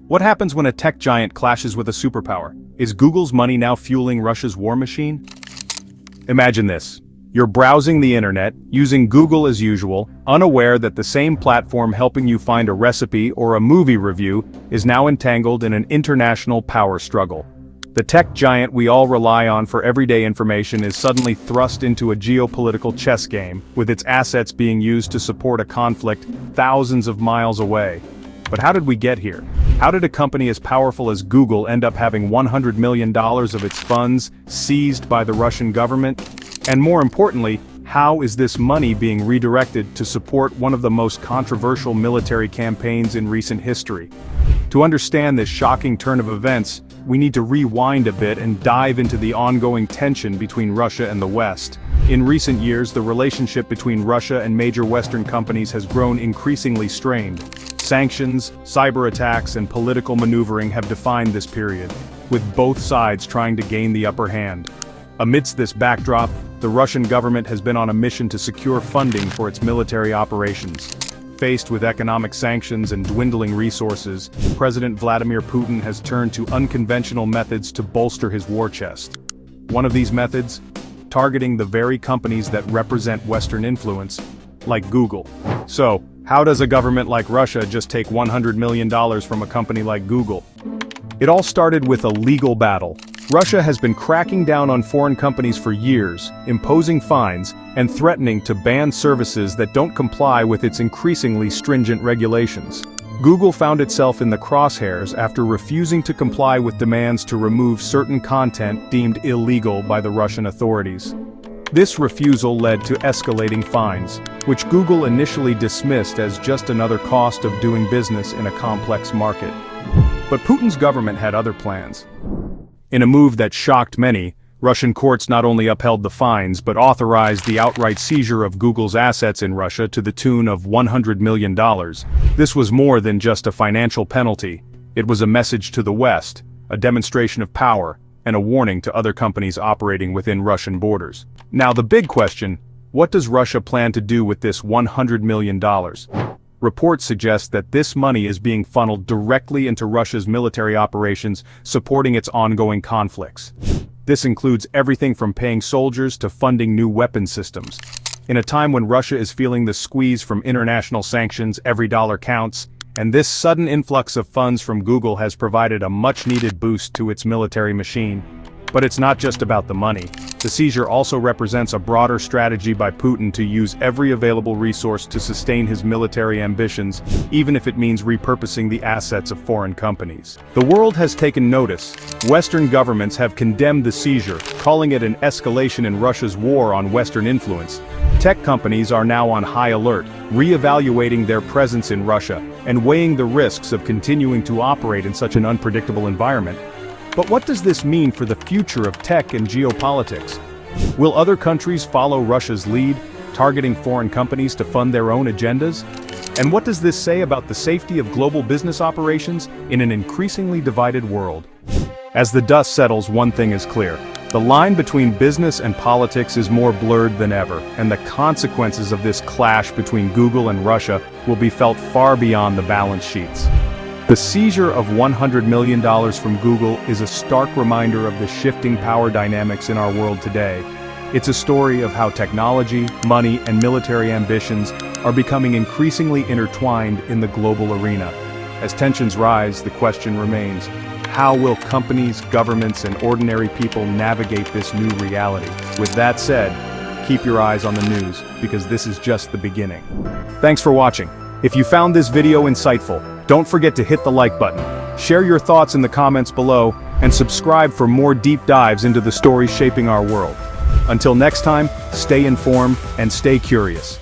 What happens when a tech giant clashes with a superpower? Is Google's money now fueling Russia's war machine? Imagine this. You're browsing the internet, using Google as usual, unaware that the same platform helping you find a recipe or a movie review is now entangled in an international power struggle. The tech giant we all rely on for everyday information is suddenly thrust into a geopolitical chess game, with its assets being used to support a conflict thousands of miles away. But how did we get here? How did a company as powerful as Google end up having $100 million of its funds seized by the Russian government? And more importantly, how is this money being redirected to support one of the most controversial military campaigns in recent history? To understand this shocking turn of events, we need to rewind a bit and dive into the ongoing tension between Russia and the West. In recent years, the relationship between Russia and major Western companies has grown increasingly strained. Sanctions, cyber attacks, and political maneuvering have defined this period, with both sides trying to gain the upper hand. Amidst this backdrop, the Russian government has been on a mission to secure funding for its military operations. Faced with economic sanctions and dwindling resources, President Vladimir Putin has turned to unconventional methods to bolster his war chest. One of these methods? Targeting the very companies that represent Western influence, like Google. So, how does a government like Russia just take $100 million from a company like Google? It all started with a legal battle. Russia has been cracking down on foreign companies for years, imposing fines, and threatening to ban services that don't comply with its increasingly stringent regulations. Google found itself in the crosshairs after refusing to comply with demands to remove certain content deemed illegal by the Russian authorities. This refusal led to escalating fines, which Google initially dismissed as just another cost of doing business in a complex market. But Putin's government had other plans. In a move that shocked many, Russian courts not only upheld the fines but authorized the outright seizure of Google's assets in Russia to the tune of $100 million. This was more than just a financial penalty. It was a message to the West, a demonstration of power, and a warning to other companies operating within Russian borders. Now the big question, what does Russia plan to do with this $100 million? Reports suggest that this money is being funneled directly into Russia's military operations, supporting its ongoing conflicts. This includes everything from paying soldiers to funding new weapon systems. In a time when Russia is feeling the squeeze from international sanctions, every dollar counts, and this sudden influx of funds from Google has provided a much-needed boost to its military machine. But it's not just about the money. The seizure also represents a broader strategy by Putin to use every available resource to sustain his military ambitions, even if it means repurposing the assets of foreign companies. The world has taken notice. Western governments have condemned the seizure, calling it an escalation in Russia's war on Western influence. Tech companies are now on high alert, re-evaluating their presence in Russia, and weighing the risks of continuing to operate in such an unpredictable environment. But what does this mean for the future of tech and geopolitics? Will other countries follow Russia's lead, targeting foreign companies to fund their own agendas? And what does this say about the safety of global business operations in an increasingly divided world? As the dust settles, one thing is clear. The line between business and politics is more blurred than ever, and the consequences of this clash between Google and Russia will be felt far beyond the balance sheets. The seizure of $100 million from Google is a stark reminder of the shifting power dynamics in our world today. It's a story of how technology, money, and military ambitions are becoming increasingly intertwined in the global arena. As tensions rise, the question remains, how will companies, governments, and ordinary people navigate this new reality? With that said, keep your eyes on the news, because this is just the beginning. Thanks for watching. If you found this video insightful, don't forget to hit the like button, share your thoughts in the comments below, and subscribe for more deep dives into the stories shaping our world. Until next time, stay informed and stay curious.